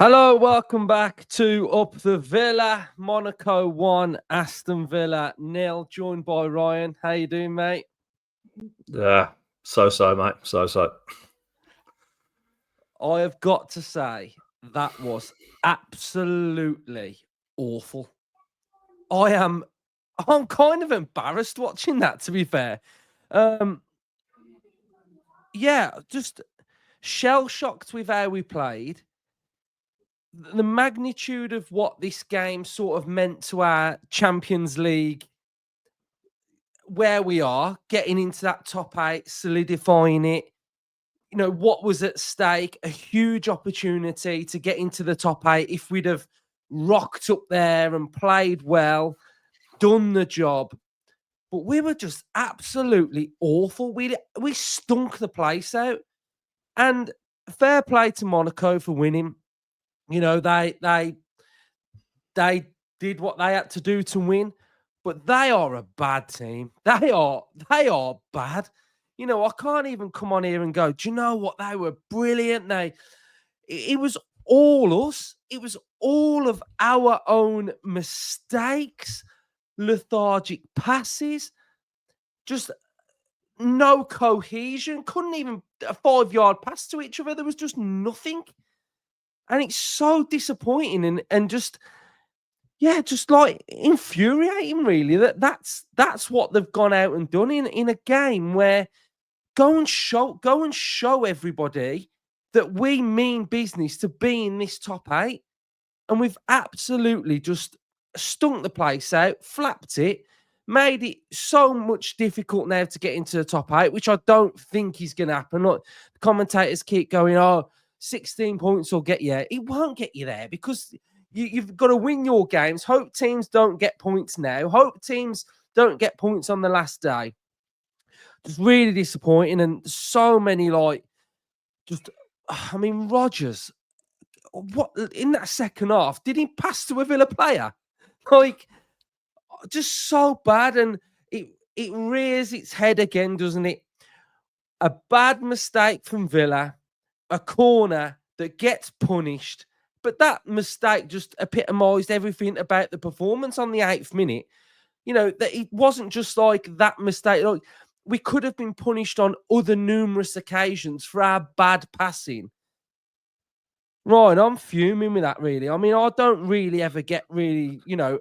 Hello, welcome back to Up the Villa. Monaco 1, Aston Villa 0. Joined by Ryan. How you doing, mate? Yeah, so, mate. So. I have got to say, that was absolutely awful. I'm kind of embarrassed watching that, to be fair. Just shell-shocked with how we played. The magnitude of what this game sort of meant to our Champions League, where we are, getting into that top 8, solidifying it. You know, what was at stake, a huge opportunity to get into the top 8 if we'd have rocked up there and played well, done the job. But we were just absolutely awful. We stunk the place out. And fair play to Monaco for winning. You know, they did what they had to do to win, but they are a bad team. They are bad. You know, I can't even come on here and go, do you know what? They were brilliant. It was all us. It was all of our own mistakes, lethargic passes, just no cohesion. Couldn't even a 5-yard pass to each other. There was just nothing. And it's so disappointing and just like infuriating, really. That's what they've gone out and done in a game where go and show everybody that we mean business to be in this top 8, and we've absolutely just stunk the place out, flapped it, made it so much difficult now to get into the top 8, which I don't think is going to happen. Look, the commentators keep going, 16 points will get you there. It won't get you there because you've got to win your games. Hope teams don't get points now. Hope teams don't get points on the last day. Just really disappointing. And so many, Rodgers, what in that second half, did he pass to a Villa player? Just so bad. And it rears its head again, doesn't it? A bad mistake from Villa, a corner that gets punished. But that mistake just epitomised everything about the performance on the 8th minute. You know, that it wasn't just like that mistake. Like, we could have been punished on other numerous occasions for our bad passing. Ryan, I'm fuming with that, really. I mean, I don't really ever get really,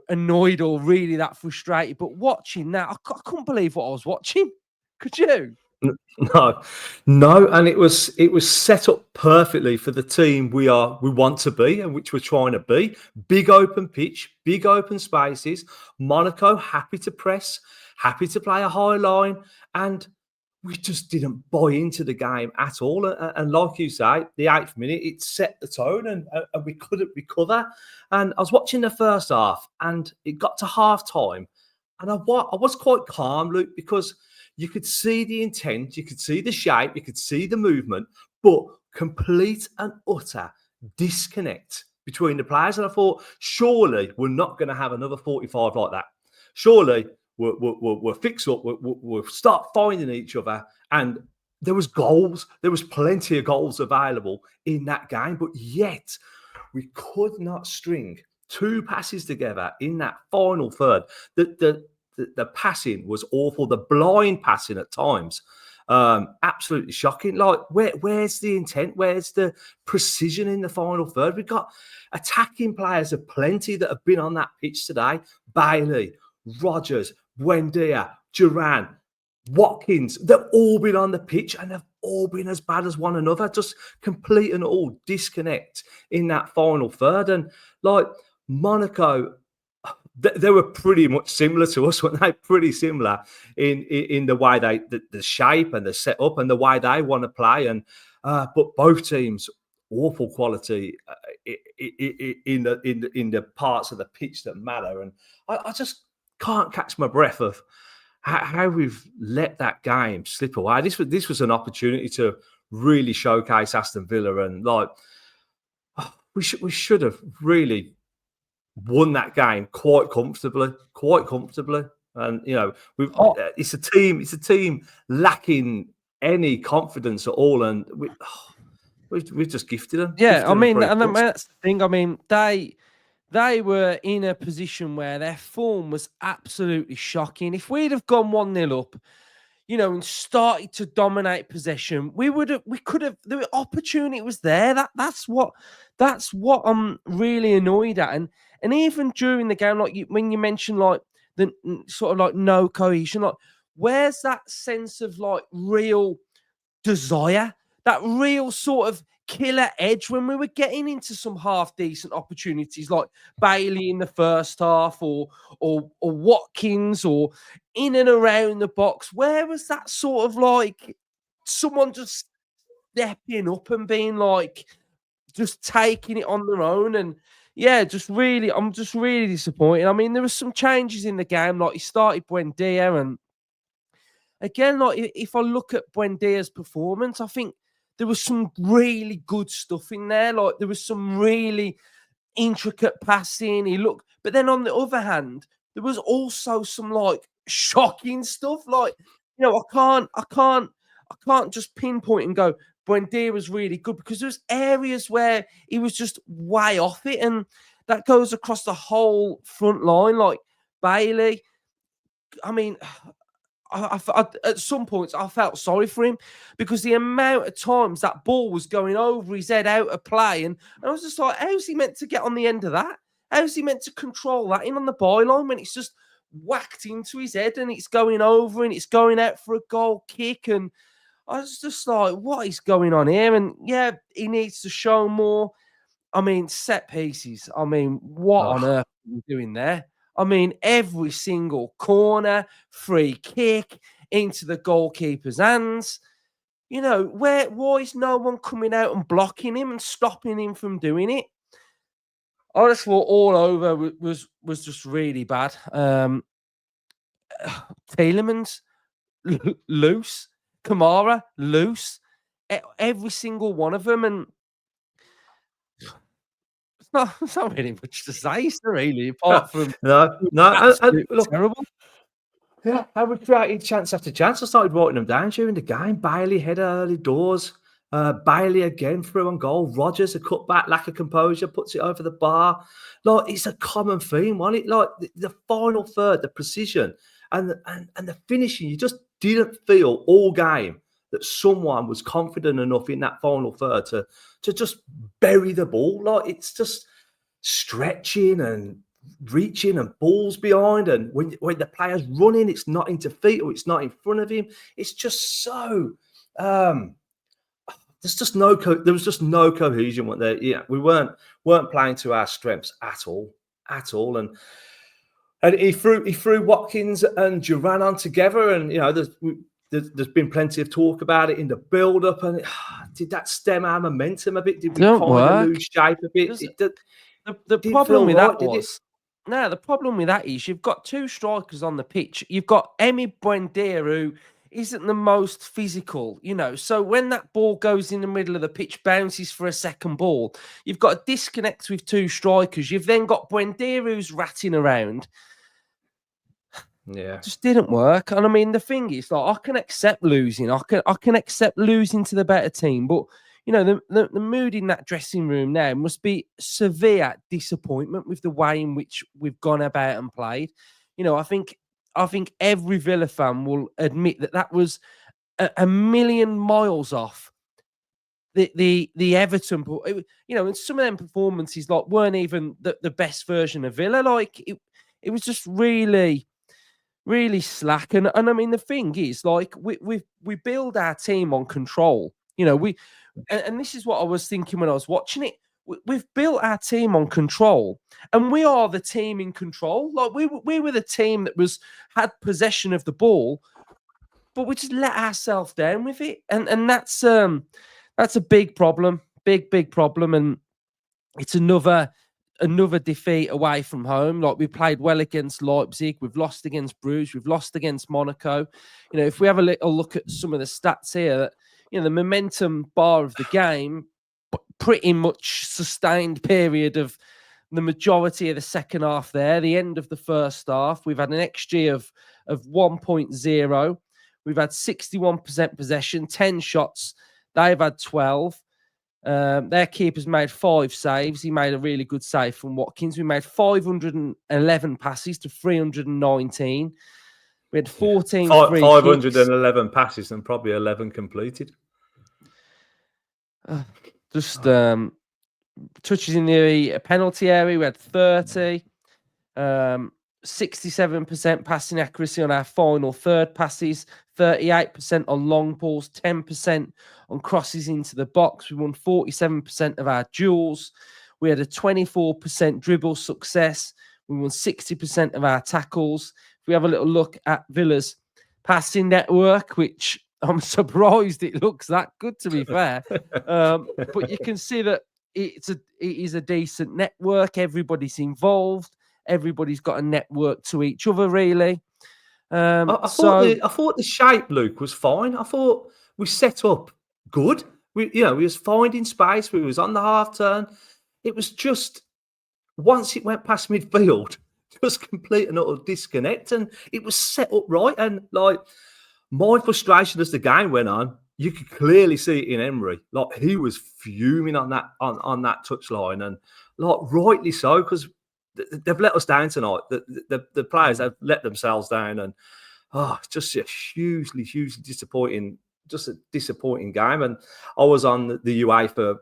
annoyed or really that frustrated. But watching that, I couldn't believe what I was watching. Could you? No, and it was set up perfectly for the team we want to be and which we're trying to be. Big open pitch, big open spaces. Monaco happy to press, happy to play a high line, and we just didn't buy into the game at all. And like you say, the 8th minute, it set the tone, and we couldn't recover. And I was watching the first half, and it got to half time, and I was quite calm, Luke, because you could see the intent, you could see the shape, you could see the movement, but complete and utter disconnect between the players. And I thought, surely we're not going to have another 45 like that. Surely we'll fix up, we'll start finding each other. And there was goals, there was plenty of goals available in that game, but yet we could not string 2 passes together in that final third. The passing was awful. The blind passing at times, absolutely shocking. Like, where's the intent? Where's the precision in the final third? We've got attacking players aplenty that have been on that pitch today. Bailey, Rodgers, Buendia, Duran, Watkins. They've all been on the pitch and they've all been as bad as one another. Just complete and all disconnect in that final third. And like Monaco, they were pretty much similar to us, weren't they? Pretty similar in the way the shape and the setup and the way they want to play. And but both teams, awful quality in the parts of the pitch that matter. And I just can't catch my breath of how we've let that game slip away. This was an opportunity to really showcase Aston Villa, and we should have really won that game quite comfortably. And it's a team lacking any confidence at all. And We've just gifted them. Yeah, Gifted them 3 and points. that's the thing. I mean, they were in a position where their form was absolutely shocking. If we'd have gone 1-0 up, and started to dominate possession, we could have. The opportunity was there. That's what I'm really annoyed at. And even during the game, like when you mentioned like the sort of like no cohesion, like where's that sense of like real desire, that real sort of killer edge when we were getting into some half decent opportunities like Bailey in the first half or Watkins or in and around the box? Where was that sort of like someone just stepping up and being like just taking it on their own? And yeah, I'm just really disappointed. I mean, there were some changes in the game, like he started Buendia, and again, like if I look at Buendia's performance, I think there was some really good stuff in there. Like there was some really intricate passing. But then on the other hand, there was also some like shocking stuff. Like, I can't just pinpoint and go, Buendia was really good, because there's areas where he was just way off it. And that goes across the whole front line. Like Bailey, I mean, at some points, I felt sorry for him, because the amount of times that ball was going over his head out of play. And I was just like, how's he meant to get on the end of that? How's he meant to control that in on the byline when it's just whacked into his head and it's going over and it's going out for a goal kick? And I was just like, what is going on here? And yeah, he needs to show more. I mean, set pieces. I mean, what on Oh, earth are you doing there? I mean, every single corner, free kick into the goalkeeper's hands. Why is no one coming out and blocking him and stopping him from doing it? I just thought all over was just really bad. Tielemans loose, Kamara loose, every single one of them, and it's not really much to say, is there really, apart from no, it no, was and absolutely look, terrible. yeah, I would create chance after chance. I started writing them down during the game. Bailey header early doors. Bailey again through on goal. Rogers a cutback, lack of composure, puts it over the bar. Like it's a common theme, wasn't it? Like the final third, the precision and the finishing. You just didn't feel all game that someone was confident enough in that final third to just bury the ball. Like it's just stretching and reaching and balls behind, and when the player's running, it's not into feet or it's not in front of him. It's just so there was just no cohesion. What there, yeah, we weren't playing to our strengths at all. And he threw Watkins and Duran on together, and there's been plenty of talk about it in the build up, and did that stem our momentum a bit? Did we Don't kind of work. lose shape a bit? The Didn't problem feel with right, that did it? was no, the problem with that is you've got two strikers on the pitch. You've got Emi Buendia, who isn't the most physical, So when that ball goes in the middle of the pitch, bounces for a second ball, you've got a disconnect with two strikers. You've then got Buendia, who's ratting around. Yeah. Just didn't work. And I mean, the thing is, like, I can accept losing. I can accept losing to the better team, but the mood in that dressing room now must be severe disappointment with the way in which we've gone about and played. I think every Villa fan will admit that was a million miles off the Everton. And some of them performances like weren't even the best version of Villa. Like it was just really slack. And I mean, the thing is, like, we build our team on control. And this is what I was thinking when I was watching it. We've built our team on control, and we are the team in control. Like we were the team that had possession of the ball, but we just let ourselves down with it, and that's a big problem, big problem, and it's another defeat away from home. Like we played well against Leipzig, we've lost against Bruges, we've lost against Monaco. If we have a little look at some of the stats here, that the momentum bar of the game, pretty much sustained period of the majority of the second half there. The end of the first half, we've had an XG of 1.0. We've had 61% possession, 10 shots. They've had 12. Their keeper's made 5 saves. He made a really good save from Watkins. We made 511 passes to 319. We had 14 free kicks. 511 passes and probably 11 completed. Just touches in the penalty area. We had 30. 67% passing accuracy on our final third passes, 38% on long balls, 10% on crosses into the box. We won 47% of our duels. We had a 24% dribble success. We won 60% of our tackles. If we have a little look at Villa's passing network, which I'm surprised it looks that good, to be fair. But you can see that it is a decent network. Everybody's involved. Everybody's got a network to each other, really. I thought the shape, Luke, was fine. I thought we set up good. We was finding space. We was on the half turn. It was just once it went past midfield, just complete and utter disconnect, and it was set up right. And like my frustration as the game went on, you could clearly see it in Emery. Like he was fuming on that touchline, and like rightly so, because they've let us down tonight. The players have let themselves down, and it's just a hugely disappointing game. And I was on the UEFA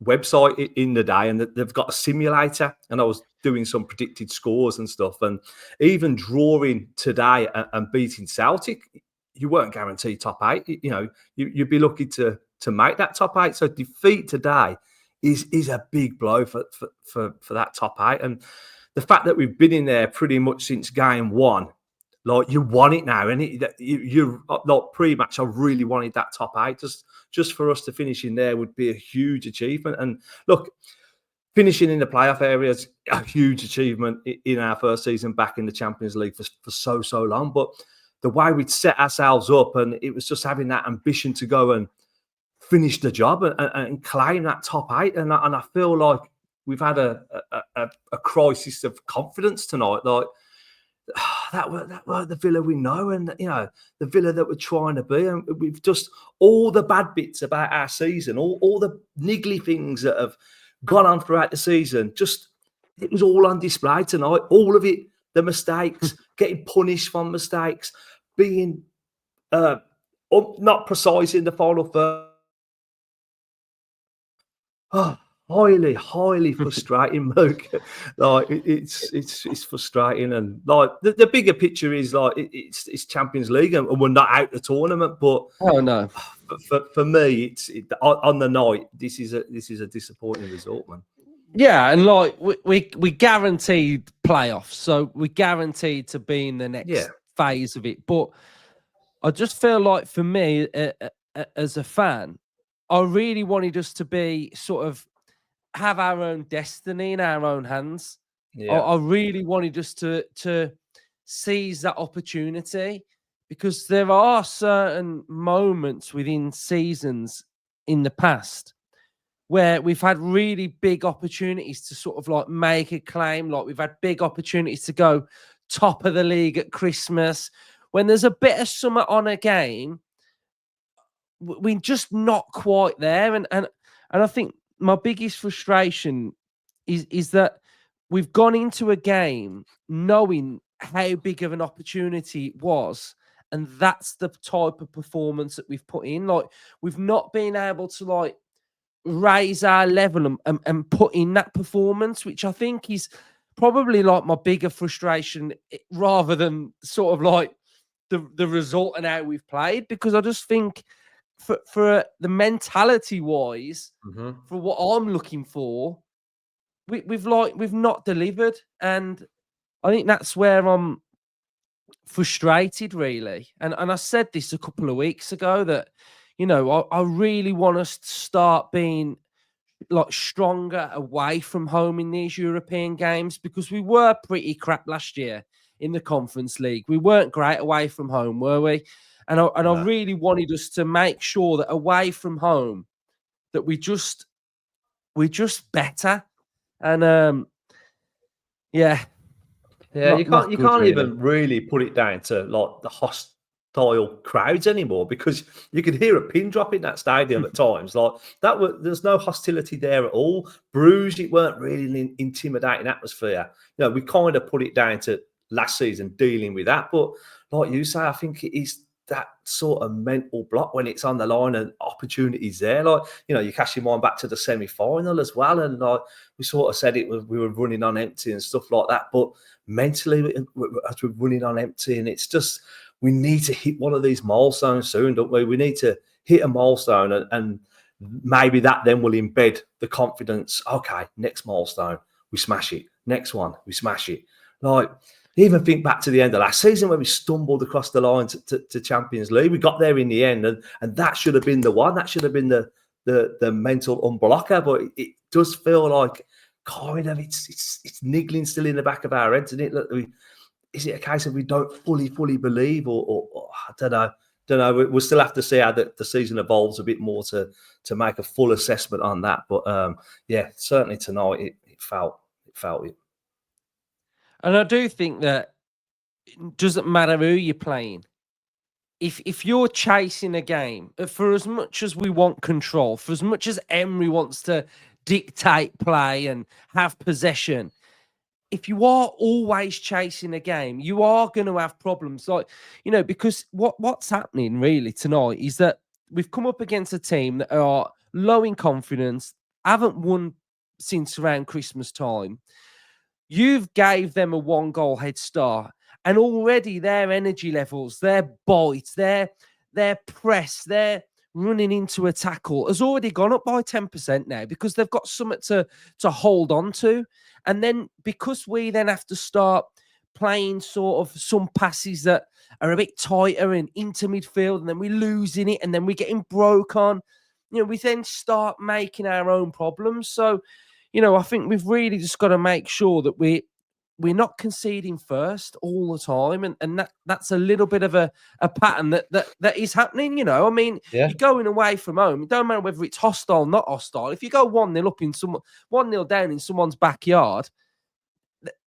website in the day, and they've got a simulator, and I was doing some predicted scores and stuff. And even drawing today and beating Celtic, you weren't guaranteed top 8. You'd be lucky to make that top 8. So defeat today is a big blow for that top 8. And the fact that we've been in there pretty much since game 1, like you want it now, and you like pre-match. I really wanted that top 8. Just for us to finish in there would be a huge achievement. And look, finishing in the playoff area is a huge achievement in our first season back in the Champions League for so long. But the way we'd set ourselves up, and it was just having that ambition to go and finish the job and claim that top 8. And I feel like we've had a crisis of confidence tonight. Like that were the Villa we know, and the Villa that we're trying to be. And we've just all the bad bits about our season, all the niggly things that have gone on throughout the season. Just it was all on display tonight. All of it, the mistakes, getting punished for mistakes, being not precise in the final third. Highly frustrating, Luke. Like it's frustrating, and like the bigger picture is like it's Champions League, and we're not out the tournament. But oh no, for me, it's on the night. This is a disappointing result, man. Yeah, and like we guaranteed playoffs, so we guaranteed to be in the next phase of it. But I just feel like for me, as a fan, I really wanted us to be sort of have our own destiny in our own hands. Yeah. I really wanted us to seize that opportunity, because there are certain moments within seasons in the past where we've had really big opportunities to sort of like make a claim. Like we've had big opportunities to go top of the league at Christmas. When there's a bit of summer on a game, we're just not quite there. And I think my biggest frustration is that we've gone into a game knowing how big of an opportunity it was, and that's the type of performance that we've put in. Like we've not been able to like raise our level and put in that performance, which I think is probably like my bigger frustration rather than sort of like the result and how we've played, because I just think for the mentality wise, for what I'm looking for, we've not delivered, and I think that's where I'm frustrated really. And I said this a couple of weeks ago that I really want us to start being like stronger away from home in these European games, because we were pretty crap last year in the Conference League. We weren't great away from home, were we? And I really wanted us to make sure that away from home that we're just better. And you can't even really put it down to like the style crowds anymore, because you could hear a pin drop in that stadium at times. Like that was, there's no hostility there at all. Bruges, it weren't really an intimidating atmosphere. You know, we kind of put it down to last season dealing with that. But like you say, I think it is that sort of mental block when it's on the line and opportunities there. Like, you know, you cast your mind back to the semi-final as well, and like we sort of said, we were running on empty and stuff like that. But mentally, as we're running on empty, and it's just, we need to hit one of these milestones soon, don't we? We need to hit a milestone, and maybe that then will embed the confidence. Okay, next milestone, we smash it. Next one, we smash it. Like, even think back to the end of last season where we stumbled across the line to Champions League. We got there in the end, and that should have been the one. That should have been the mental unblocker. But it does feel like kind of it's niggling still in the back of our heads, isn't it? Look, is it a case of we don't fully believe, or I don't know. We'll still have to see how the season evolves a bit more to make a full assessment on that. But yeah, certainly tonight it felt it. And I do think that it doesn't matter who you're playing. If you're chasing a game, for as much as we want control, for as much as Emery wants to dictate play and have possession, if you are always chasing a game, you are going to have problems. Like, you know, because what's happening really tonight is that we've come up against a team that are low in confidence, haven't won since around Christmas time. You've gave them a 1-goal head start, and already their energy levels, their bite, their press, their running into a tackle has already gone up by 10% now, because they've got something to hold on to. And then because we then have to start playing sort of some passes that are a bit tighter and into midfield, and then we're losing it, and then we're getting broke on, you know, we then start making our own problems. So, you know, I think we've really just got to make sure that we're not conceding first all the time, and that's a little bit of a pattern that is happening. You know, I mean, Yeah. you're going away from home. It don't matter whether it's hostile, not hostile. If you go 1-0 up in 1-0 down in someone's backyard,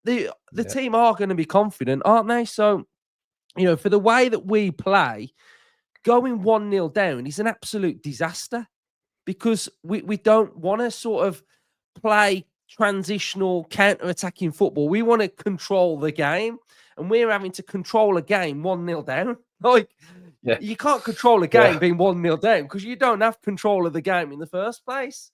the team are going to be confident, aren't they? So, you know, for the way that we play, going 1-0 down is an absolute disaster, because we don't want to sort of play transitional counter-attacking football. We want to control the game, and we're having to control a game 1-0 down. Like, you can't control a game being 1-0 down, because you don't have control of the game in the first place.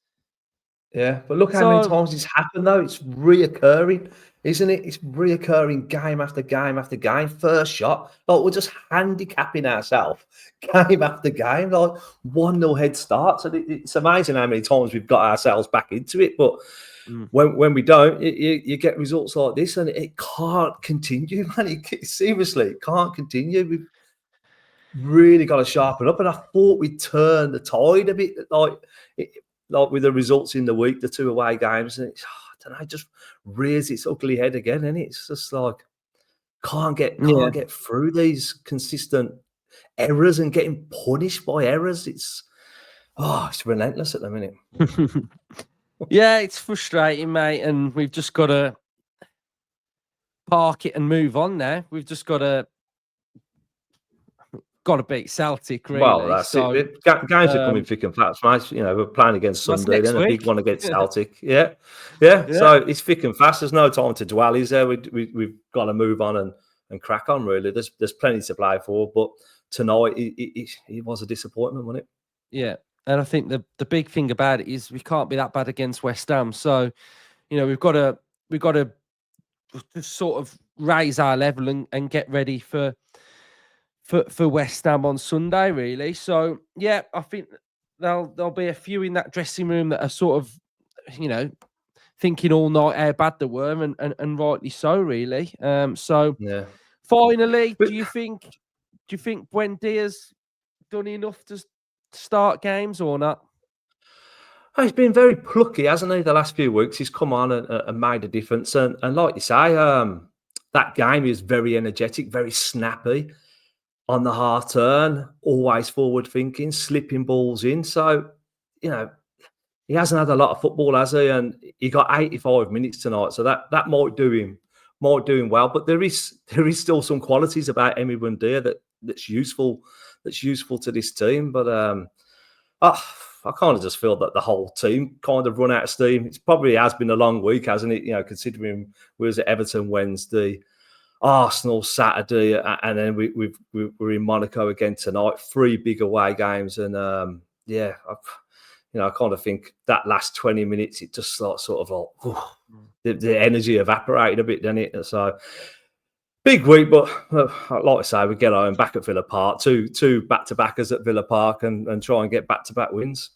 Yeah, but look how many times it's happened, though. It's reoccurring, isn't it? It's reoccurring game after game after game. First shot, like we're just handicapping ourselves game after game, like 1-0 head starts. And it's amazing how many times we've got ourselves back into it. But when we don't, you get results like this, and it can't continue, man. Seriously, it can't continue. We've really got to sharpen up. And I thought we'd turn the tide a bit, like with the results in the week, the 2 away games, and it's, I don't know, it just rears its ugly head again, and it's just like can't get through these consistent errors and getting punished by errors. It's relentless at the minute. Yeah, it's frustrating, mate, and we've just got to park it and move on now. We've just got to beat Celtic, really. Well, that's it. Games are coming thick and fast, mate. You know, we're playing against Sunday, then a big one against Celtic. Yeah. So it's thick and fast. There's no time to dwell, is there? We've got to move on and crack on, really. There's plenty to play for, but tonight it was a disappointment, wasn't it? Yeah. And I think the big thing about it is we can't be that bad against West Ham. So, you know, we've got to just sort of raise our level and get ready for West Ham on Sunday, really. So yeah, I think there'll be a few in that dressing room that are sort of, you know, thinking all night how bad they were, and rightly so, really. So yeah. Finally, do you think Buendia's done enough to start games or not? He's been very plucky, hasn't he? The last few weeks, he's come on and made a difference. And like you say, that game is very energetic, very snappy on the half turn, always forward thinking, slipping balls in. So, you know, he hasn't had a lot of football, has he? And he got 85 minutes tonight, so that might do him well. But there is still some qualities about Emi Buendia that that's useful to this team. But I kind of just feel that the whole team kind of run out of steam. It probably has been a long week, hasn't it? Considering we was at Everton Wednesday, Arsenal Saturday, and then we're in Monaco again tonight. 3 big away games, and I kind of think that last 20 minutes, it just sort of like the energy evaporated a bit, didn't it? So big week, but like I say, we get home back at Villa Park, two back-to-backers at Villa Park, and try and get back-to-back wins.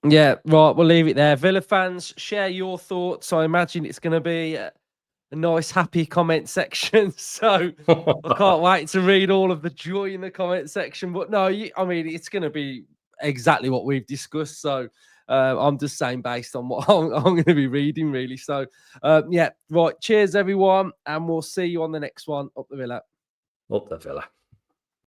Yeah, right. We'll leave it there. Villa fans, share your thoughts. I imagine it's going to be a nice, happy comment section. So I can't wait to read all of the joy in the comment section. But no, I mean, it's going to be exactly what we've discussed. So I'm just saying based on what I'm going to be reading, really. So yeah, right. Cheers, everyone. And we'll see you on the next one. Up the Villa. Up the Villa.